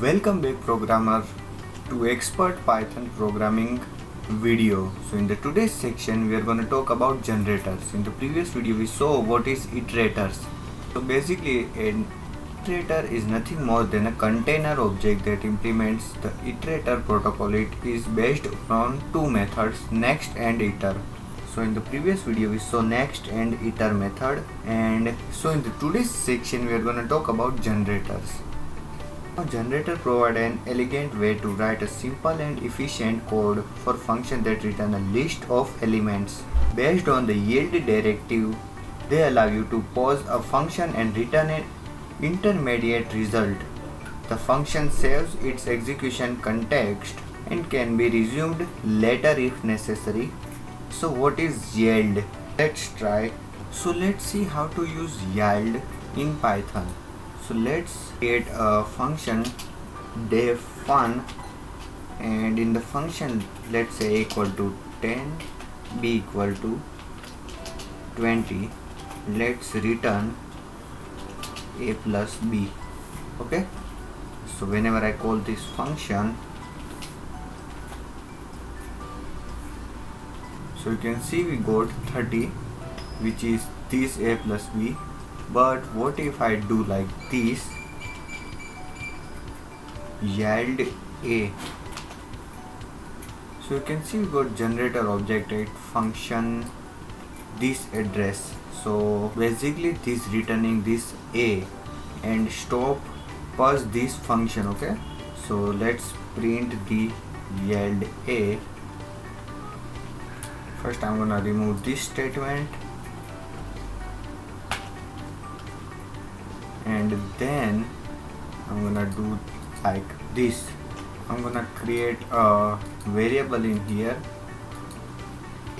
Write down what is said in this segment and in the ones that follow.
Welcome back programmer to expert Python programming video. So in the today's section we are going to talk about generators. In the previous video we saw what is iterators. So basically an iterator is nothing more than a container object that implements the iterator protocol. It is based on two methods, next and iter. So in the previous video we saw next and iter method, and so in the today's section we are going to talk about generators. A generator provides an elegant way to write a simple and efficient code for functions that return a list of elements. Based on the yield directive, they allow you to pause a function and return an intermediate result. The function saves its execution context and can be resumed later if necessary. So what is yield? Let's try. So let's see how to use yield in Python. So let's create a function def_fun, and in the function let's say equal to 10, b equal to 20. Let's return a plus b. Okay, so whenever I call this function, so you can see we got 30, which is this a plus b. But what if I do like this, yield a? So you can see we got generator object at function this address. So basically this returning this a and stop pause this function. Okay, so let's print the yield a. First I'm gonna remove this statement, and then I'm gonna do like this. I'm gonna create a variable in here,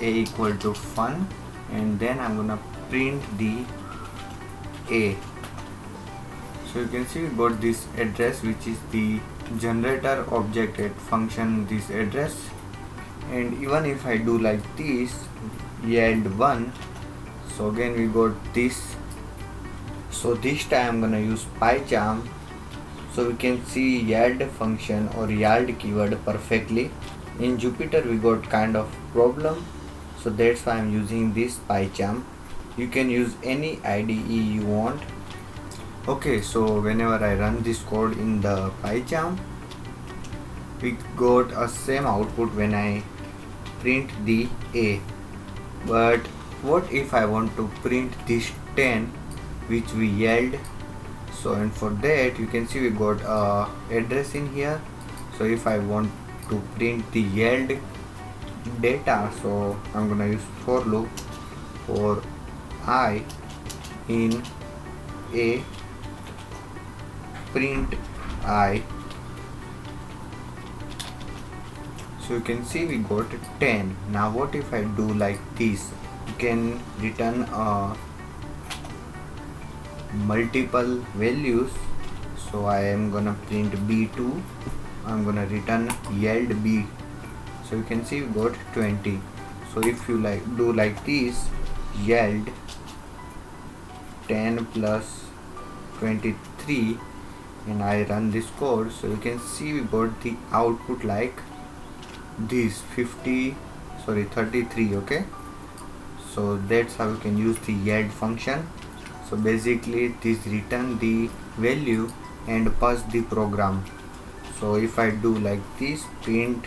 a equal to fun, and then I'm gonna print the a. So you can see we got this address, which is the generator object at function this address. And even if I do like this, yield 1, so again we got this. So this time I'm gonna use PyCharm, so we can see yield function or yield keyword perfectly. In Jupyter we got kind of problem, so that's why I'm using this PyCharm. You can use any IDE you want. Okay, so whenever I run this code in the PyCharm, we got a same output when I print the a. But what if I want to print this 10, which we yield? So and for that you can see we got a address in here. So if I want to print the yield data, so I'm gonna use for loop for I in a print I. So you can see we got 10. Now what if I do like this? You can return multiple values. So I am gonna print b2. I'm gonna return yield b. So you can see we got 20. So if you like do like this, yield 10 plus 23, and I run this code, so you can see we got the output like this 33. Okay, so that's how you can use the yield function. So basically this return the value and pass the program. So if I do like this, print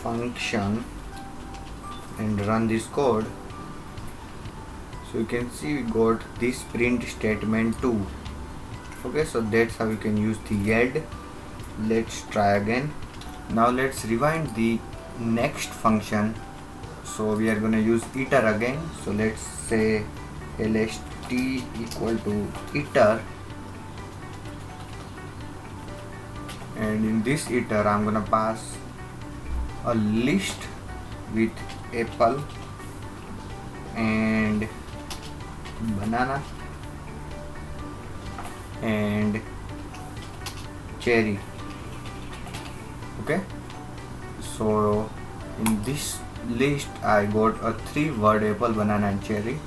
function and run this code, so you can see we got this print statement too. Okay, so that's how you can use the yield. Let's try again. Now let's rewind the next function. So we are going to use iter again. So let's say lst equal to iter, and in this iter I'm gonna pass a list with apple and banana and cherry. Okay, so in this list I got a 3-word apple, banana and cherry.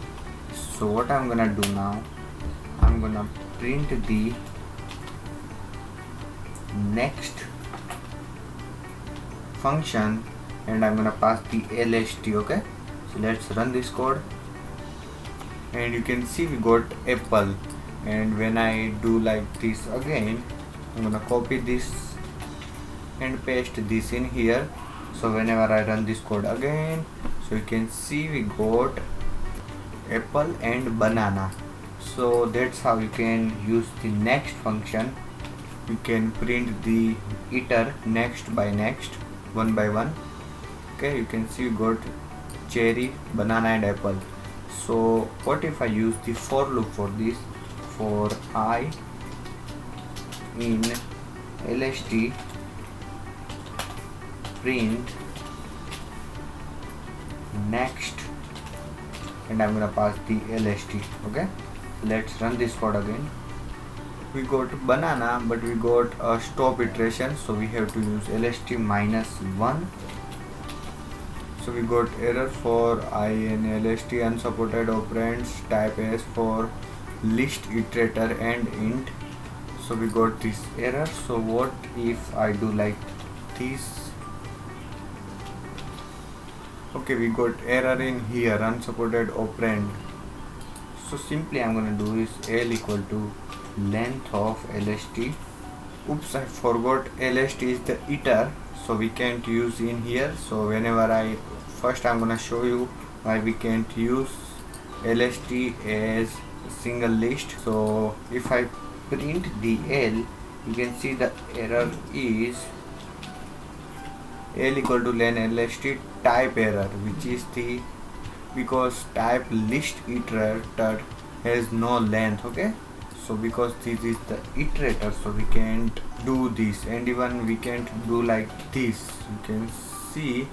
So what I'm gonna do now, I'm gonna print the next function and I'm gonna pass the LST. Okay, so let's run this code and you can see we got apple, and when I do like this again, I'm gonna copy this and paste this in here. So whenever I run this code again, so you can see we got apple and banana. So that's how you can use the next function. You can print the iter next by next, one by one. Okay, you can see we got cherry, banana and apple. So what if I use the for loop for this? For I in LST print next, and I'm gonna pass the LST. Okay, let's run this code again. We got banana, but we got a stop iteration, so we have to use LST -1. So we got error for I in LST unsupported operands type as for list iterator and int. So we got this error. So what if I do like this? Okay, we got error in here, unsupported operand. So simply I'm gonna do is L equal to length of LST. Oops, I forgot LST is the iter, so we can't use in here. So whenever I'm gonna show you why we can't use LST as a single list. So if I print the L, you can see the error is L equal to len LST type error, which is the because type list iterator has no length. Okay, so because this is the iterator, so we can't do this, and even we can't do like this. You can see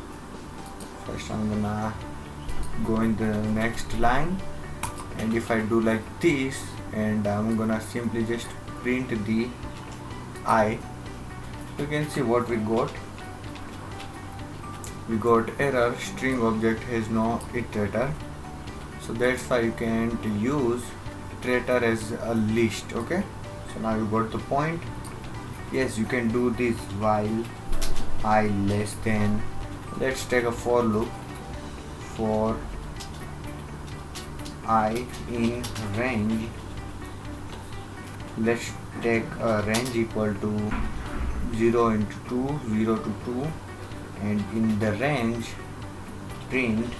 first I'm gonna go in the next line, and if I do like this, and I'm gonna simply just print the I, you can see what we got. We got error string object has no iterator. So that's why you can't use iterator as a list. Okay, so now you got the point. Yes, you can do this while I less than. Let's take a for loop for I in range. Let's take a range equal to 0 into 2, 0 to 2, and in the range print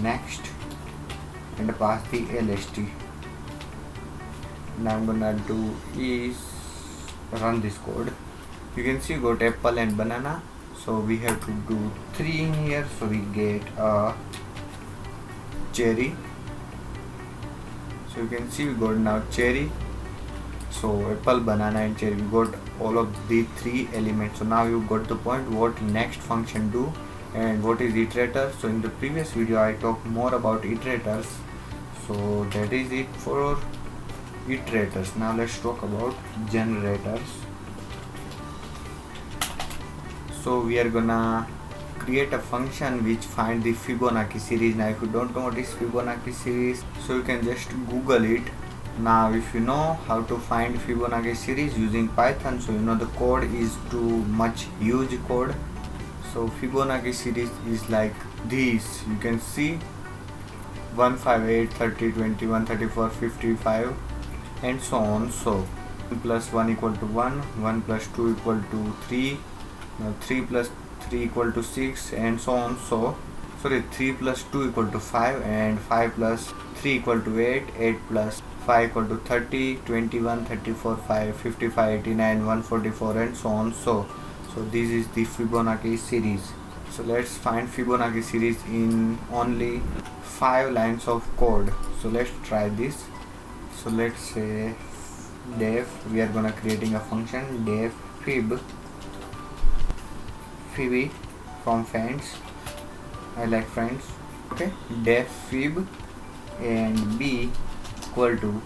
next and pass the LST. Now I'm gonna do is run this code. You can see got apple and banana, so we have to do 3 in here, so we get a cherry. So you can see we got now cherry. So apple, banana and cherry, we got all of the 3 elements. So now you got the point what next function do and what is iterator. So in the previous video I talked more about iterators, so that is it for iterators. Now let's talk about generators. So we are gonna create a function which find the Fibonacci series. Now if you don't know what is Fibonacci series, so you can just Google it. Now if you know how to find Fibonacci series using Python, so you know the code is too much huge code. So Fibonacci series is like this. You can see 158, 30, 21, 34, 55 and so on. So 1 plus 1 equal to 1, 1 plus 2 equal to 3, 3 plus 3 equal to 6 and so on. So 3 plus 2 equal to 5 and 5 plus 3 equal to 8, 8 plus 5 equal to 30, 21, 34, 5, 55, 89, 144 and so on. So this is the Fibonacci series. So let's find Fibonacci series in only 5 lines of code. So let's try this. So let's say def, we are gonna creating a function def fib from friends. I like friends. Okay, def fib and b equal to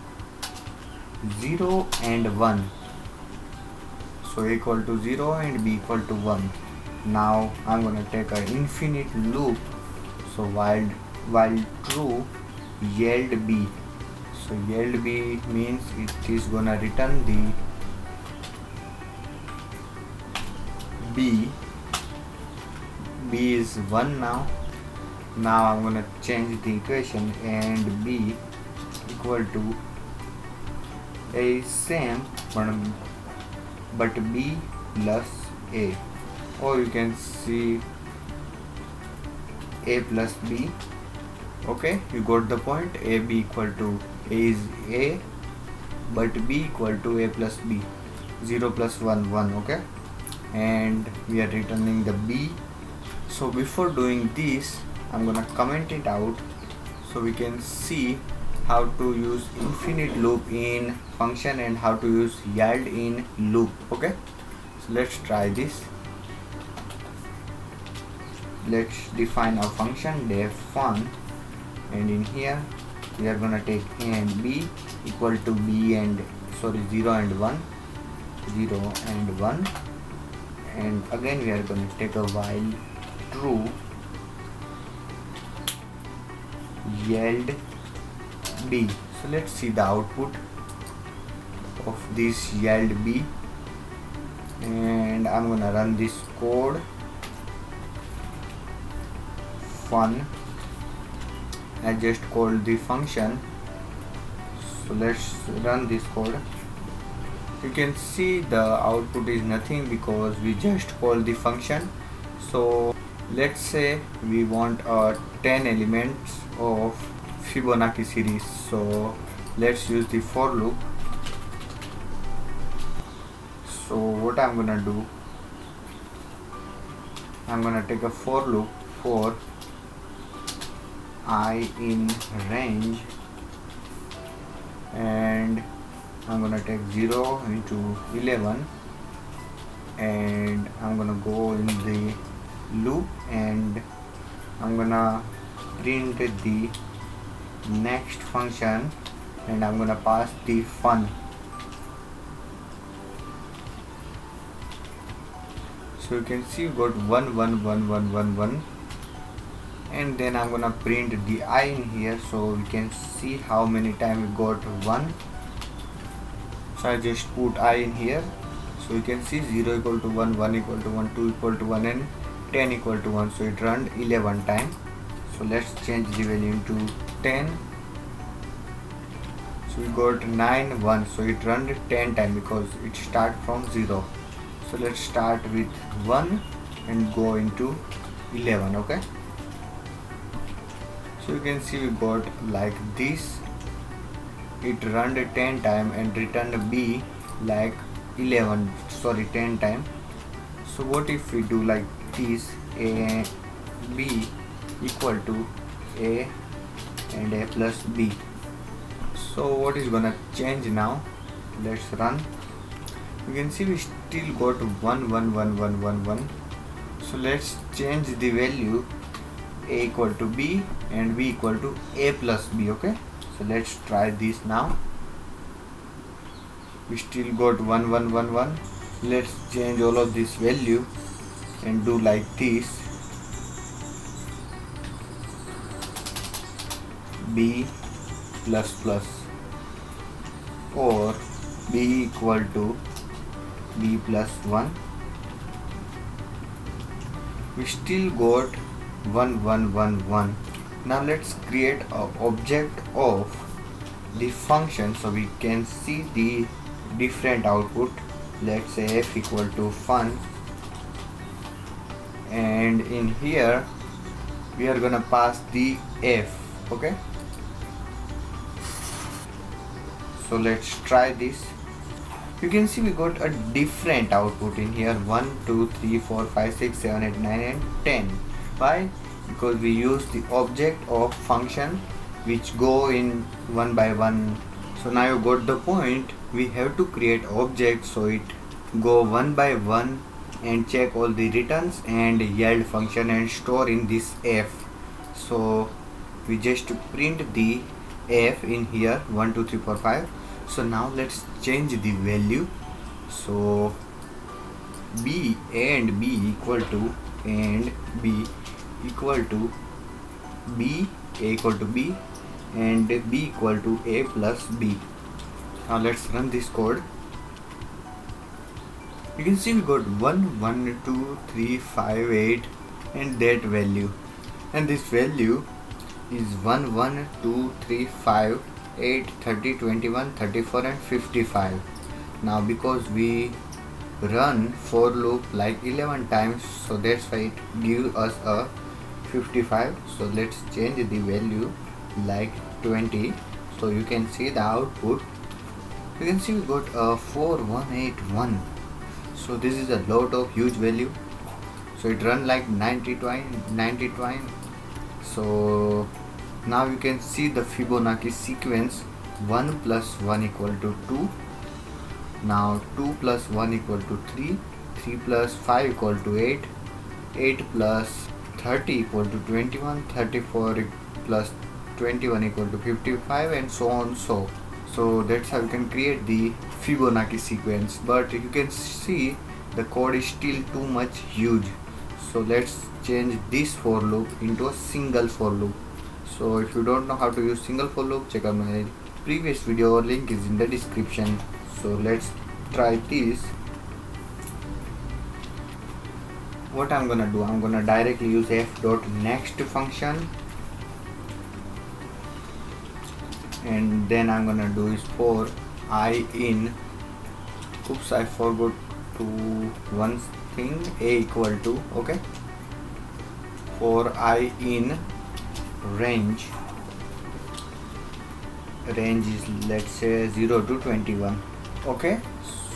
0 and 1. So equal to 0 and b equal to 1. Now I'm gonna take an infinite loop. So while true, yield b. So yield b means it is gonna return the b is 1 now. Now I'm gonna change the equation, and b equal to a is same but b plus a, or you can see a plus b. Okay, you got the point. A b equal to a is a but b equal to a plus b. 0 plus 1 1. Okay, and we are returning the b. So before doing this, I'm gonna comment it out so we can see how to use infinite loop in function and how to use yield in loop. Okay, so let's try this. Let's define our function def fun, and in here we are gonna take a and b equal to b and 0 and 1, 0 and 1, and again we are going to take a while true yield b. So let's see the output of this yield b, and I'm gonna run this code. Fun, I just called the function, so let's run this code. You can see the output is nothing because we just called the function. So let's say we want 10 elements of Fibonacci series, so let's use the for loop. So what I'm gonna do, I'm gonna take a for loop for I in range, and I'm gonna take 0 into 11, and I'm gonna go in the loop, and I'm gonna print the next function, and I'm gonna pass the fun. So you can see we got 1 1 1 1 1 1, and then I'm gonna print the I in here so we can see how many times we got 1. So I just put I in here, so you can see 0 equal to 1, 1 equal to 1, 2 equal to 1, and 10 equal to 1. So it run 11 times. So let's change the value into 10. So we got 9 1, so it run 10 times because it start from 0. So let's start with 1 and go into 11. Okay, so you can see we got like this. It run 10 times and returned b like 10 times. So what if we do like this, a b equal to a and a plus b. So what is gonna change now? Let's run. You can see we still got 1 1 1 1 1 1. So let's change the value, a equal to b and b equal to a plus b. Okay, so let's try this now. We still got 1 1 1 1. Let's change all of this value and do like this, b plus plus, or b equal to b plus 1. We still got 1 1 1 1. Now let's create an object of the function so we can see the different output. Let's say f equal to fun, and in here we are gonna pass the f. Okay, so let's try this. You can see we got a different output in here, 1 2 3 4 5 6 7 8 9 and 10. Why? Because we use the object of function which go in one by one. So now you got the point. We have to create object so it go one by one and check all the returns and yield function and store in this f. So we just print the f in here 1 2 3 4 5. So now let's change the value. So b and b equal to, and b equal to b, a equal to b, and b equal to a plus b. Now let's run this code. You can see we got 1, 1, 2, 3, 5, 8 and that value, and this value is 1, 1, 2, 3, 5, 8, 30, 21, 34 and 55. Now because we run for loop like 11 times, so that's why it gives us a 55. So let's change the value like 20, so you can see the output. You can see we got a 4181. So this is a lot of huge value. So it run like 90 times. So now you can see the Fibonacci sequence. 1 plus 1 equal to 2. Now 2 plus 1 equal to 3. 3 plus 5 equal to 8. 8 plus 30 equal to 21. 34 plus 21 equal to 55 and so on. So that's how you can create the Fibonacci sequence. But you can see the code is still too much huge. So let's change this for loop into a single for loop. So if you don't know how to use single for loop, check out my previous video, link is in the description. So let's try this. What I'm gonna do, I'm gonna directly use f.next function, and then I'm gonna do is for I in, oops, I forgot to one thing, a equal to, okay, for I in range is let's say 0 to 21. Okay,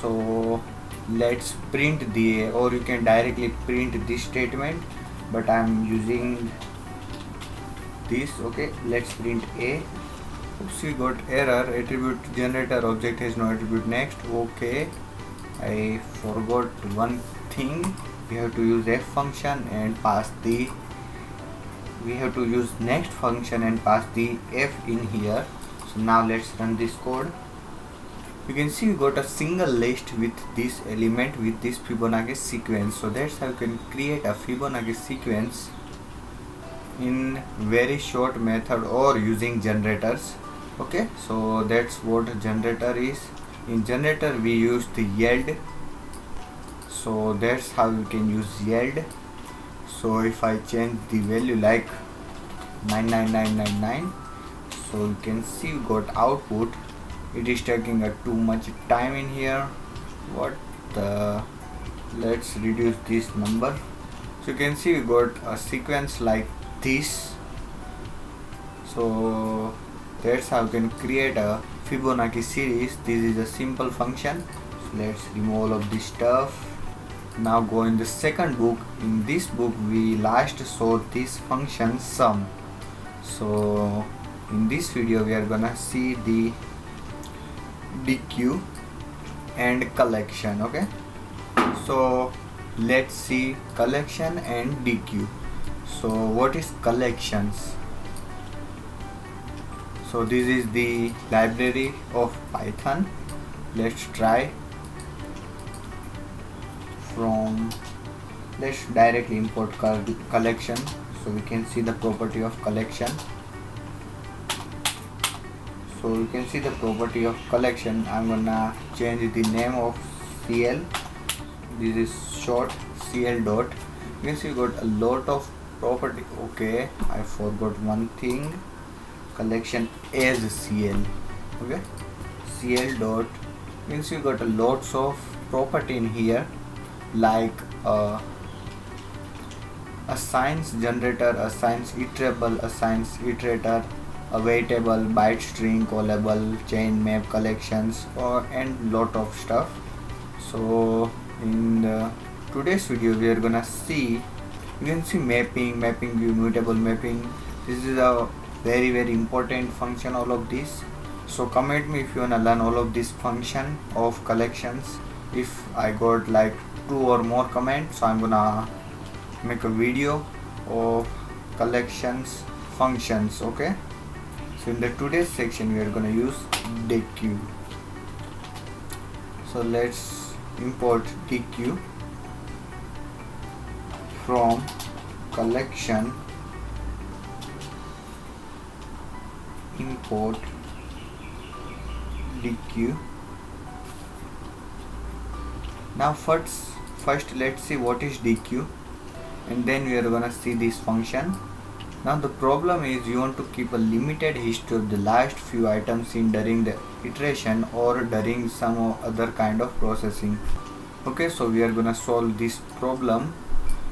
so let's print the a, or you can directly print this statement, but I'm using this. Okay, let's print a. Oops, we got error, attribute generator object has no attribute next. Okay, I forgot one thing, we have to use f function and pass the, we have to use next function and pass the f in here. So now let's run this code. You can see we got a single list with this element with this Fibonacci sequence. So that's how you can create a Fibonacci sequence in very short method or using generators. Okay, so that's what generator is. In generator we use the yield, so that's how you can use yield. So if I change the value like 99999, so you can see we got output. It is taking too much time in here. What the, let's reduce this number. So you can see we got a sequence like this. So that's how you can create a Fibonacci series. This is a simple function. So let's remove all of this stuff. Now go in the second book. In this book we last saw this function sum. So in this video we are gonna see the DQ and collection. Okay, so let's see collection and DQ. So what is collections? So this is the library of Python. Let's try from, let's directly import collection, so we can see the property of collection. So you can see the property of collection. I'm gonna change the name of CL. This is short CL dot. You can see we got a lot of property. Okay, I forgot one thing. Collection as CL. Okay, CL dot. You can see we got a lots of property in here, like a science generator, a science iterable, a science iterator, a waitable, byte string, callable, chain map, collections, and lot of stuff. So in today's video we are gonna see, you can see mapping view, mutable mapping. This is a very important function, all of this. So comment me if you wanna learn all of this function of collections. If I got like 2 or more comments, so I'm gonna make a video of collections functions. Okay, so in the today's section we are gonna use DQ. So let's import DQ from collection, import DQ. Now first let's see what is dequeue, and then we are gonna see this function. Now the problem is you want to keep a limited history of the last few items in during the iteration or during some other kind of processing. Okay, so we are gonna solve this problem.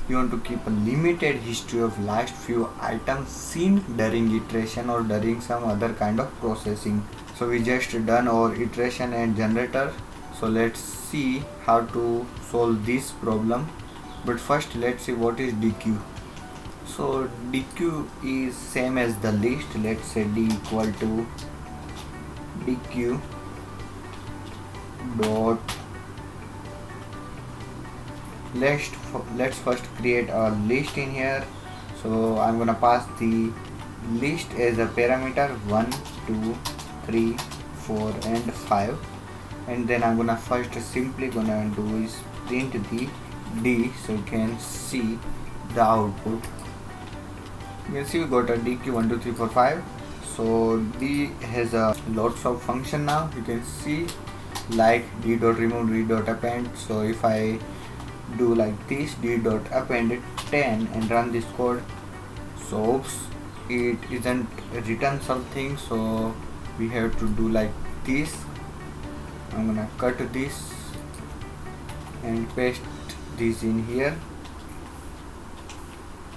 You want to keep a limited history of last few items seen during iteration or during some other kind of processing. So we just done our iteration and generator. So let's see how to solve this problem. But first let's see what is dequeue. So dequeue is same as the list. Let's say d equal to dequeue dot let's first create a list in here. So I'm gonna pass the list as a parameter 1 2 3 4 and 5, and then I'm gonna first simply gonna do is print the d, so you can see the output. You can see we got a dequeue 1 2 3 4 5. So d has a lots of function. Now you can see like d dot remove, d dot append. So if I do like this, d dot append 10 and run this code, so oops, it isn't written something, so we have to do like this. I'm gonna cut this and paste this in here,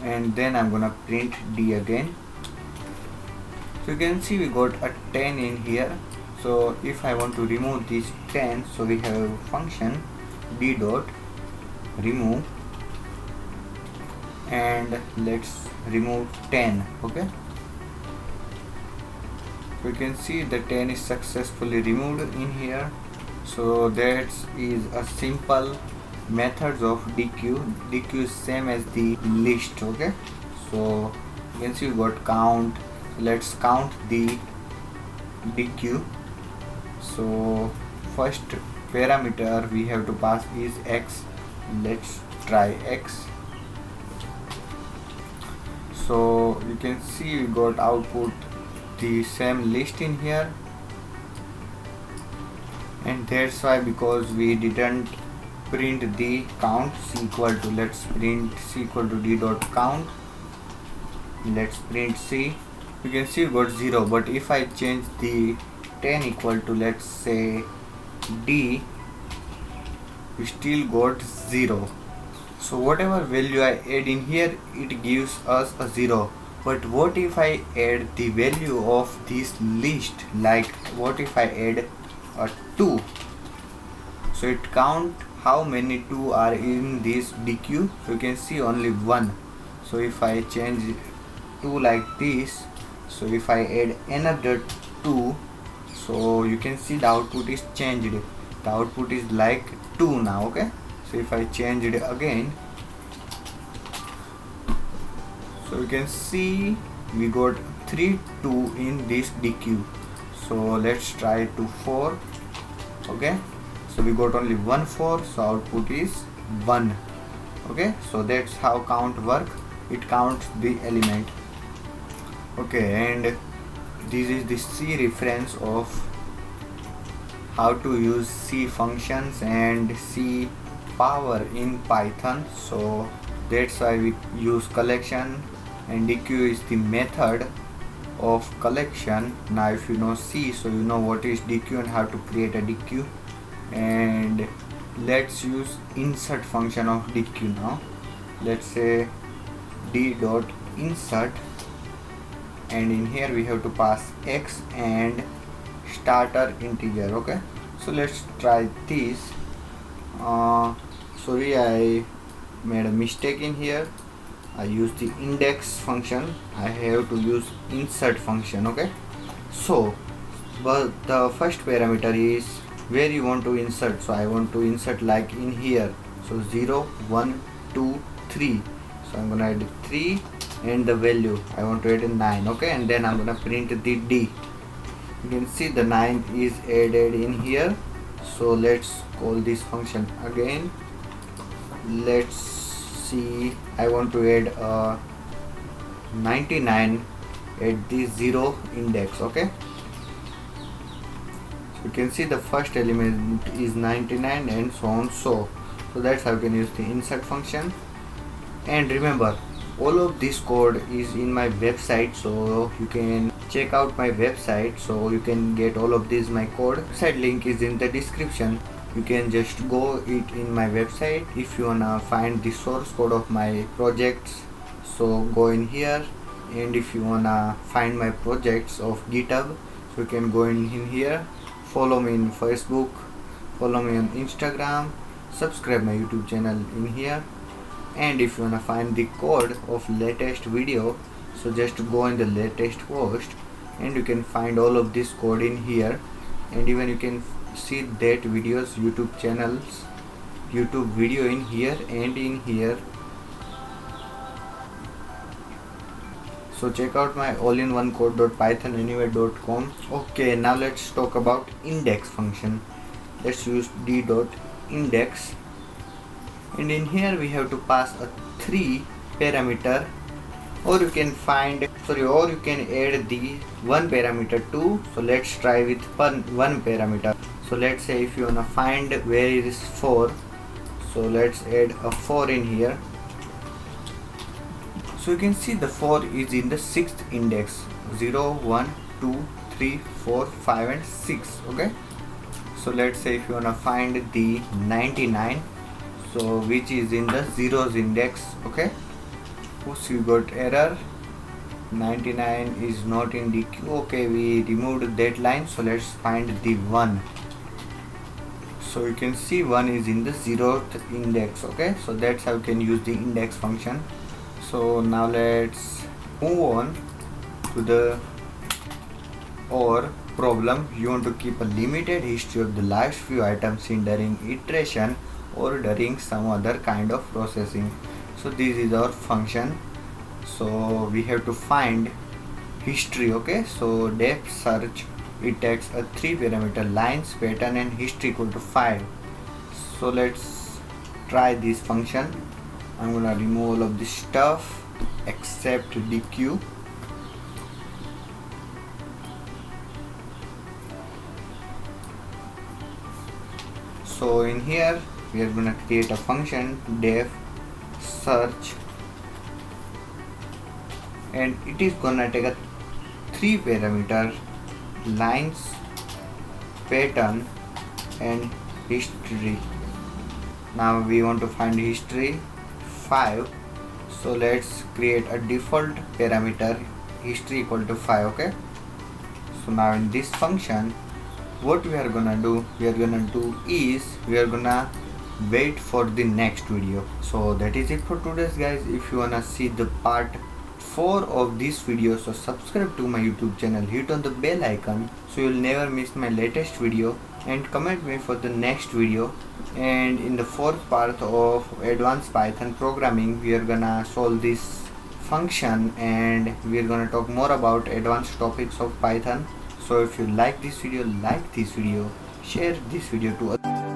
and then I'm gonna print d again. So you can see we got a 10 in here. So if I want to remove this 10, so we have function d dot remove, and let's remove 10. Okay, so you can see the 10 is successfully removed in here. So that is a simple methods of dequeue. Dequeue is same as the list. Okay, so you can see we got count. Let's count the dequeue. So first parameter we have to pass is x. Let's try x. So you can see we got output the same list in here, and that's why, because we didn't print the count. C equal to, let's print c equal to d dot count. Let's print c. You can see we got 0, but if I change the 10 equal to, let's say d, we still got 0. So whatever value I add in here, it gives us a 0. But what if I add the value of this list? Like what if I add a 2? So it count how many 2 are in this dequeue. So you can see only 1. So if I change 2 like this, so if I add another 2, so you can see the output is changed. The output is like 2 now. Okay, so if I change it again, so you can see we got 3 2 in this dequeue. So let's try to 4. Okay, so we got only 1 4, so output is 1. Okay, so that's how count work. It counts the element. Okay, and this is the C reference of how to use C functions and C power in Python. So that's why we use collection, and dequeue is the method of collection. Now if you know C, so you know what is dequeue and how to create a dequeue. And let's use insert function of dequeue now. Let's say d dot insert, and in here we have to pass x and starter integer. Okay, so let's try this. Sorry, I made a mistake in here. I used the index function. I have to use insert function. Okay, so but the first parameter is where you want to insert. So I want to insert like in here. So 0 1 2 3. So I'm gonna add 3 and the value I want to add 9. Okay, and then I'm gonna print the d. You can see the 9 is added in here. So let's call this function again. Let's see, I want to add 99 at the 0 index. Okay, You can see the first element is 99 and so on. So that's how you can use the insert function. And remember, all of this code is in my website, so you can check out my website, so you can get all of this my code. Website link is in the description. You can just go it in my website. If you wanna find the source code of my projects, so go in here. And if you wanna find my projects of GitHub, so you can go in here. Follow me in Facebook, follow me on Instagram, subscribe my YouTube channel in here. And if you wanna find the code of latest video, so just go in the latest post and you can find all of this code in here. And even you can see that videos, YouTube channels, YouTube video in here and in here. So check out my all-in-one code.pythonanywhere.com. Okay, now let's talk about index function. Let's use d.index. And in here we have to pass a 3 parameter, or you can add the 1 parameter too. So let's try with one parameter. So let's say if you wanna find where it is 4, so let's add a 4 in here. So you can see the 4 is in the 6th index, 0, 1, 2, 3, 4, 5 and 6. Okay, so let's say if you wanna find the 99, so which is in the 0's index. Okay, oops, you got error, 99 is not in the queue. Okay, we removed that line, so let's find the 1. So you can see 1 is in the 0th index. Okay, so that's how you can use the index function. So now let's move on to the OR problem. You want to keep a limited history of the last few items in during iteration or during some other kind of processing. So this is our function. So we have to find history. Okay, so depth search, it takes a 3 parameter lines, pattern and history equal to 5. So let's try this function. I'm gonna remove all of this stuff except the queue. So in here we are gonna create a function def search, and it is gonna take a 3 parameter lines, pattern and history. Now we want to find history 5, so let's create a default parameter history equal to 5. Okay, so now in this function what we are gonna do is we are gonna wait for the next video. So that is it for today's guys. If you wanna see the part 4 of this video, so subscribe to my YouTube channel, hit on the bell icon so you'll never miss my latest video, and comment me for the next video. And in the 4th part of advanced Python programming, we are gonna solve this function and we are gonna talk more about advanced topics of Python. So if you like this video, share this video to others.